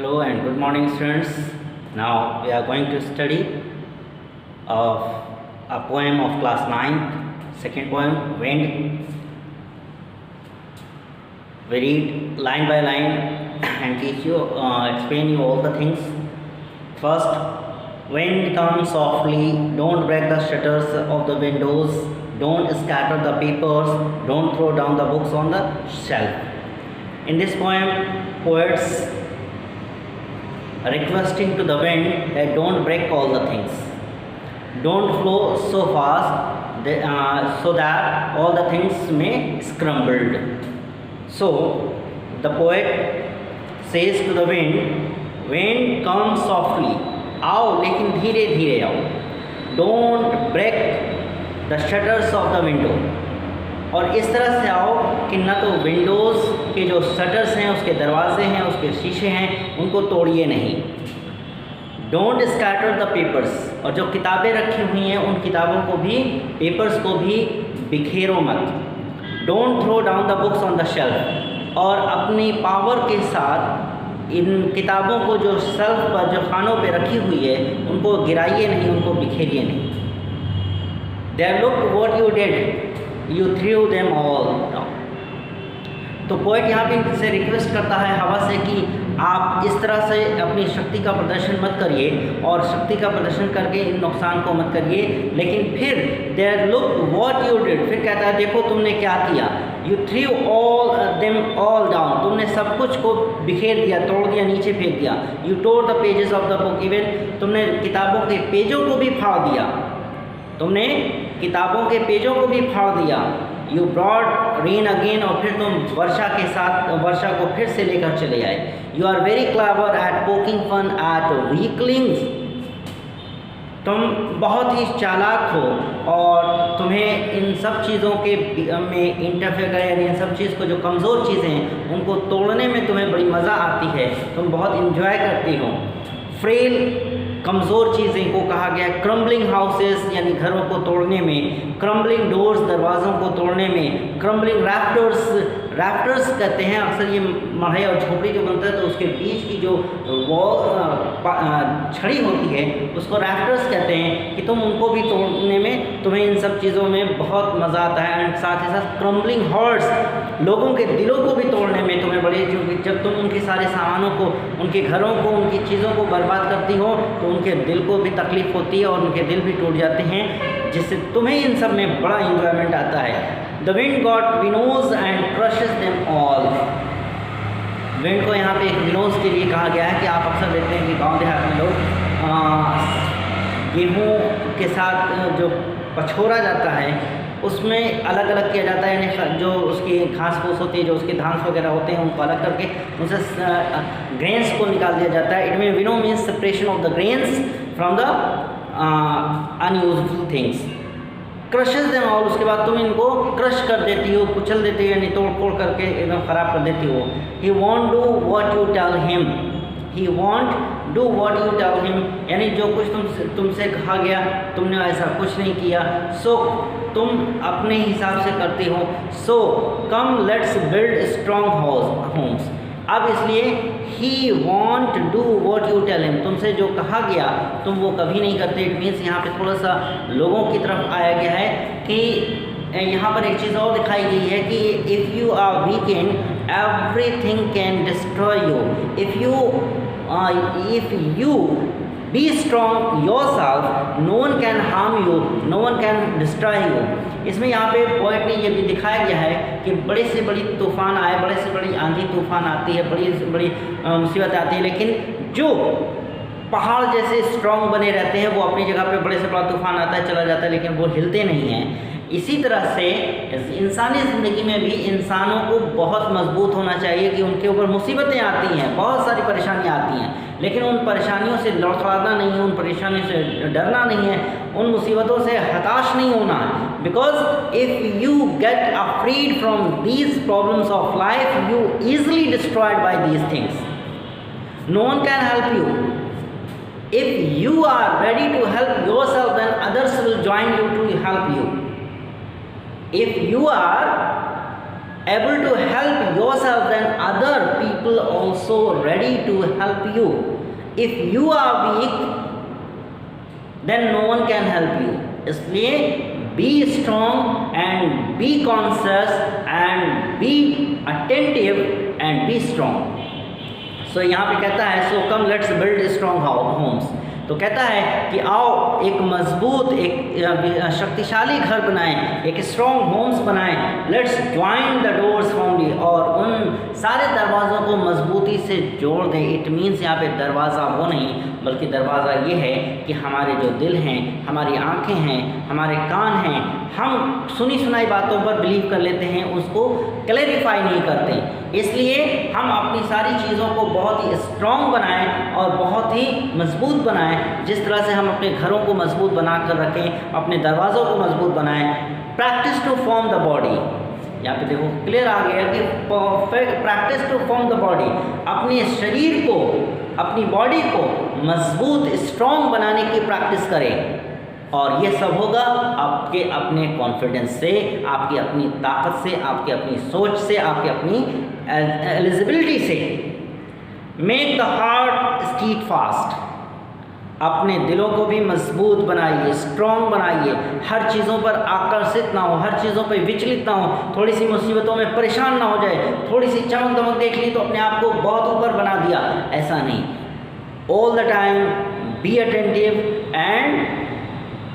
Hello and good morning, students. Now we are going to study of a poem of class 9, second poem, Wind. We read line by line and teach you, explain you all the things. First, wind comes softly, don't break the shutters of the windows, don't scatter the papers, don't throw down the books on the shelf. In this poem, poets requesting to the wind that don't break all the things, don't flow so fast so that all the things may scrambled. So the poet says to the wind come softly, आओ लेकिन धीरे धीरे आओ, don't break the shutters of the window, और इस तरह से आओ कि ना तो विंडोज़ के जो शटर्स हैं, उसके दरवाजे हैं, उसके शीशे हैं, उनको तोड़िए नहीं. डोंट स्कैटर द पेपर्स, और जो किताबें रखी हुई हैं उन किताबों को भी, पेपर्स को भी बिखेरो मत. Don't throw down the books on the shelf, और अपनी पावर के साथ इन किताबों को जो शेल्फ पर, जो खानों पे रखी हुई है, उनको गिराइए नहीं, उनको बिखेरिए नहीं. There look what you did, You threw them all down. तो पोएट यहाँ पे इनसे रिक्वेस्ट करता है हवा से कि आप इस तरह से अपनी शक्ति का प्रदर्शन मत करिए, और शक्ति का प्रदर्शन करके इन नुकसान को मत करिए. लेकिन फिर there look what you did, फिर कहता है देखो तुमने क्या किया. You threw all them all down, तुमने सब कुछ को बिखेर दिया, तोड़ दिया, नीचे फेंक दिया. You tore the pages of the book, even तुमने किताबों के पेजों को भी फाड़ दिया, तुमने किताबों के पेजों को भी फाड़ दिया. यू ब्रॉड रेन अगेन, और फिर तुम वर्षा के साथ वर्षा को फिर से लेकर चले आए. You are very clever at poking fun at weaklings, तुम बहुत ही चालाक हो, और तुम्हें इन सब चीज़ों के में इंटरफेयर करें, यानी इन सब चीज़ को, जो कमज़ोर चीज़ें हैं उनको तोड़ने में तुम्हें बड़ी मज़ा आती है, तुम बहुत इंजॉय करती हो. फ्रेल, कमज़ोर चीज़ें को कहा गया. क्रम्बलिंग हाउसेस, यानी घरों को तोड़ने में. क्रम्बलिंग डोर्स, दरवाज़ों को तोड़ने में. क्रम्बलिंग रैफ्टर्स कहते हैं अक्सर ये मढ़ई और झोपड़ी जो बनता है तो उसके बीच की जो छड़ी होती है उसको रैफ्टर्स कहते हैं, कि तुम उनको भी तोड़ने में, तुम्हें इन सब चीज़ों में बहुत मज़ा आता है. एंड साथ ही साथ क्रम्बलिंग हॉर्ट्स, लोगों के दिलों को भी तोड़ने में तुम्हें बड़े, जब तुम उनके सारे सामानों को, उनके घरों को, उनकी चीज़ों को बर्बाद करती हो तो उनके दिल को भी तकलीफ़ होती है और उनके दिल भी टूट जाते हैं, जिससे तुम्हें इन सब में बड़ा इंजॉयमेंट आता है. The wind got winnows and crushes them all. Wind को यहाँ पे एक विनोज के लिए कहा गया है कि आप अक्सर देखते हैं कि गांव देहात में लोग गेहूँ के साथ जो पछोरा जाता है उसमें अलग अलग किया जाता है, यानी जो उसकी घास फूस होती है, जो उसके धान वगैरह होते हैं, उनको अलग करके उनसे ग्रेन्स को निकाल दिया जाता है. इट में winnow means separation of the grains from the unuseful things. Crushes them all, उसके बाद तुम इनको क्रश कर देती हो, कुचल देती हो, यानी तोड़ फोड़ करके एकदम ख़राब कर देती हो. He won't do what you tell him, he won't do what you tell him, यानी जो कुछ तुमसे कहा गया तुमने ऐसा कुछ नहीं किया, सो तुम अपने हिसाब से करती हो. So come let's build strong homes. अब इसलिए he won't do what you tell him, तुमसे जो कहा गया तुम वो कभी नहीं करते. इट मीन्स यहाँ पे थोड़ा सा लोगों की तरफ आया गया है कि यहाँ पर एक चीज़ और दिखाई गई है कि if you are weakened everything can destroy you. If you be strong yourself, no one can harm you, no one can destroy you. इसमें यहाँ पे पोएट ने ये भी दिखाया गया है कि बड़े से बड़ी तूफ़ान आए, बड़े से बड़ी आंधी तूफ़ान आती है, बड़ी से बड़ी मुसीबत आती है, लेकिन जो पहाड़ जैसे स्ट्रॉन्ग बने रहते हैं वो अपनी जगह पे, बड़े से बड़ा तूफ़ान आता है चला जाता है लेकिन वो हिलते नहीं हैं. इसी तरह से इंसानी ज़िंदगी में भी इंसानों को बहुत मजबूत होना चाहिए कि उनके ऊपर मुसीबतें आती हैं, बहुत सारी परेशानियां आती हैं, लेकिन उन परेशानियों से लड़खड़ाना नहीं है, उन परेशानियों से डरना नहीं है, उन मुसीबतों से हताश नहीं होना है. Because if you get afraid from these problems of life you easily destroyed by these things. No one can help you. If you are ready to help yourself, then others will join you to help you. If you are able to help yourself, then other people also ready to help you. If you are weak, then no one can help you. इसलिए be strong and be conscious and be attentive and be strong. So यहाँ पे कहता है, so come let's build strong homes. तो कहता है कि आओ एक मजबूत, एक शक्तिशाली घर बनाएं, एक स्ट्रॉन्ग होम्स बनाएं. Let's join the doors firmly, और उन सारे दरवाज़ों को मजबूती से जोड़ दें. इट मीन्स यहाँ पे दरवाज़ा वो नहीं, बल्कि दरवाज़ा ये है कि हमारे जो दिल हैं, हमारी आंखें हैं, हमारे कान हैं, हम सुनी सुनाई बातों पर बिलीव कर लेते हैं, उसको क्लैरिफाई नहीं करते. इसलिए हम अपनी सारी चीज़ों को बहुत ही स्ट्रॉन्ग बनाएं और बहुत ही मजबूत बनाएं. जिस तरह से हम अपने घरों को मजबूत बना कर रखें, अपने दरवाज़ों को मजबूत बनाएं. Practice to form the body. यहाँ पे देखो क्लियर आ गया कि practice to form the body. अपने शरीर को, अपनी बॉडी को मजबूत स्ट्रॉन्ग बनाने की प्रैक्टिस करें. और ये सब होगा आपके अपने कॉन्फिडेंस से, आपकी अपनी ताकत से, आपकी अपनी सोच से, आपकी अपनी एलिजिबिलिटी से. Make the heart stead fast. अपने दिलों को भी मजबूत बनाइए, स्ट्रॉन्ग बनाइए. हर चीज़ों पर आकर्षित ना हो, हर चीज़ों पर विचलित ना हो. थोड़ी सी मुसीबतों में परेशान ना हो जाए, थोड़ी सी चमक दमक देख ली तो अपने आप को बहुत ऊपर बना दिया. ऐसा नहीं. All the time be attentive and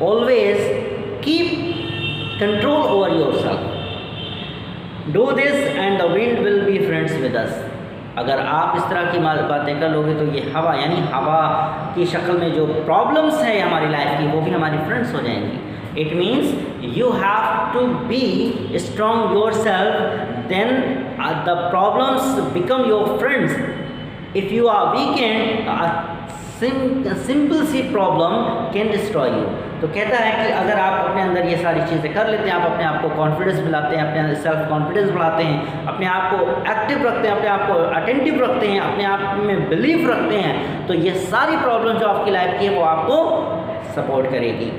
always keep control over yourself. Do this and the wind will be friends with us. अगर आप इस तरह की बातें कर लोगे तो ये हवा, यानी हवा की शक्ल में जो प्रॉब्लम्स हैं हमारी लाइफ की, वो भी हमारी फ्रेंड्स हो जाएंगी. It means you have to be strong yourself, then the problems become your friends. If you are weakened, a simple see problem can destroy you. तो कहता है कि अगर आप अपने अंदर ये सारी चीज़ें कर लेते हैं, आप अपने आप को कॉन्फिडेंस मिलाते हैं, अपने सेल्फ कॉन्फिडेंस बढ़ाते हैं, अपने आप को एक्टिव रखते हैं, अपने आप को अटेंटिव रखते हैं, अपने आप में बिलीफ रखते हैं, तो ये सारी प्रॉब्लम जो आपकी लाइफ की है वो आपको सपोर्ट करेगी.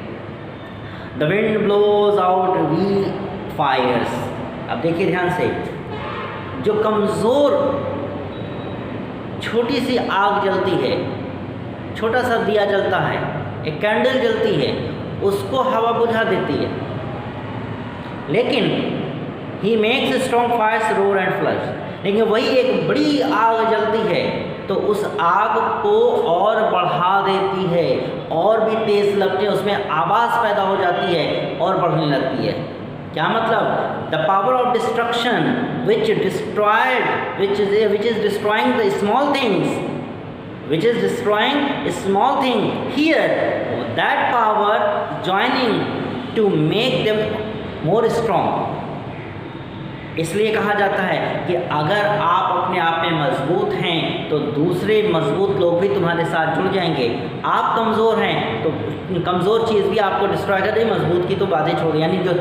The wind blows out we fires. अब देखिए ध्यान से, जो कमज़ोर छोटी सी आग जलती है, छोटा सा दिया जलता है, एक कैंडल जलती है, उसको हवा बुझा देती है. लेकिन he makes strong fires roar and flush. लेकिन वही एक बड़ी आग जलती है तो उस आग को और बढ़ा देती है, और भी तेज़ लगती है, उसमें आवाज़ पैदा हो जाती है और बढ़ने लगती है. क्या मतलब? The power of destruction which is destroying the small things, which is destroying a small thing, here that power joining to make them more strong. इसलिए कहा जाता है कि अगर आप अपने आप में मजबूत हैं तो दूसरे मजबूत लोग भी तुम्हारे साथ जुड़ जाएंगे. आप कमज़ोर हैं तो कमज़ोर चीज़ भी आपको डिस्ट्रॉय कर देगी. मजबूत की तो बातें छोड़, यानी जो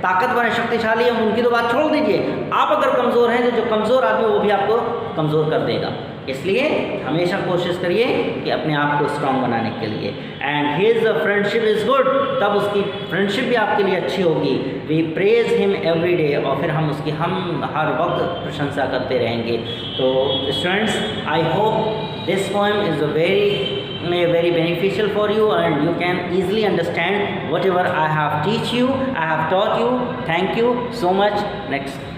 ताकतवर है, शक्तिशाली है, उनकी तो बात छोड़ दीजिए. आप अगर कमज़ोर हैं तो जो कमज़ोर आदमी वो भी आपको कमज़ोर कर देगा. इसलिए हमेशा कोशिश करिए कि अपने आप को स्ट्रॉन्ग बनाने के लिए. And his friendship is good. तब उसकी फ्रेंडशिप भी आपके लिए अच्छी होगी. We praise him every day. और फिर हम उसकी हर वक्त प्रशंसा करते रहेंगे. तो students, I hope this poem is very beneficial for you and you can easily understand whatever I have taught you. Thank you so much. Next